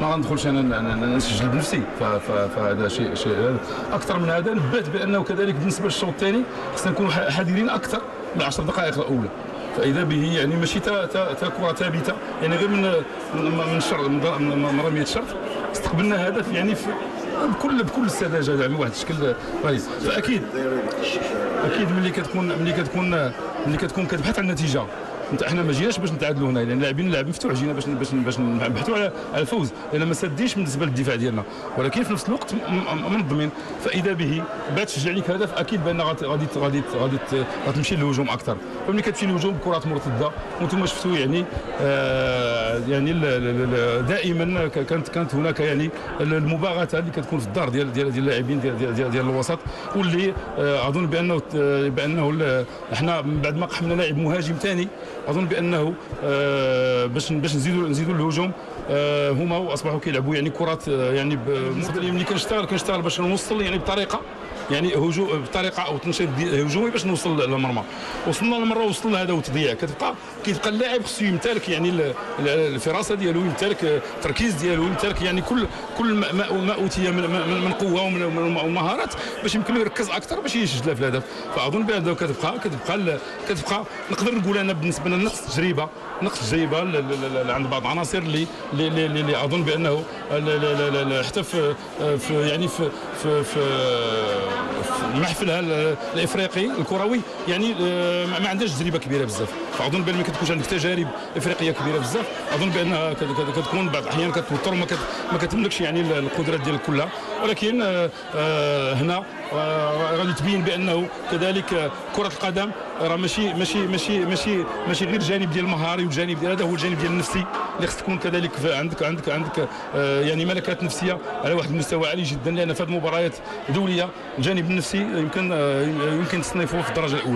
ما غندخلش انا نسجل بنفسي، فهذا شيء اكثر من هذا. نبهت بانه كذلك بالنسبه للشوط الثاني خصنا نكونوا حذرين اكثر من 10 دقائق الاولى. فاذا به يعني ماشي تا كره ثابته، يعني غير من رميه الشرط استقبلنا هدف يعني بكل السذاجه، يعني واحد الشكل رهيب. فاكيد ملي كتكون كتبحث عن النتيجه، احنا ما جيناش باش نتعادلوا هنا، لان اللاعب مفتوح، جينا باش نبحثوا على الفوز، لان ما سديش بالنسبه للدفاع ديالنا، ولكن في نفس الوقت منظمين. فاذا به بعد تشجع لك هدف اكيد بان غادي تمشي للهجوم اكثر. فملي كتمشي للهجوم بكرات مرتده وانتم شفتوا يعني دائما كانت هناك يعني المباغته اللي كتكون في الدار ديال اللاعبين ديال الوسط، واللي اظن بانه احنا بعد ما قحمنا لاعب مهاجم ثاني، اظن بانه باش نزيدوا الهجوم هما واصبحوا كيلعبوا يعني كرات يعني بالنسبه لي ملي كنشتغل باش نوصل يعني بطريقه يعني بطريقه او تنشيط هجومي باش نوصل للمرمى. وصلنا للمرمى، وصل هذا وتضييع، كيبقى اللاعب خصو يمتلك يعني الفراسه ديالو، يمتلك التركيز ديالو، يمتلك يعني كل ما اوتي من قوه ومهارات باش يمكن له يركز اكثر باش يسجل في الهدف. فاظن بان كتبقى نقدر نقول انا بالنسبه لنا نقص تجربه عند بعض العناصر اللي اظن بانه حتى في يعني في المحفل الافريقي الكروي يعني ما عندهاش تجربه كبيره بزاف. فاظن بان ما كتكونش عندك تجارب افريقيه كبيره بزاف، اظن بانها كتكون بعض الاحيان كتوتر وما كتملكش يعني القدرات ديالك كلها. ولكن هنا غادي تبين بانه كذلك كره القدم راه ماشي غير الجانب ديال المهاري، والجانب ديال هذا هو الجانب ديال النفسي اللي خص تكون كذلك عندك يعني ملكات نفسيه على واحد المستوى عالي جدا، لان في هذه المباريات دوليه الجانب النفسي يمكن تصنيفه في الدرجه الاولى.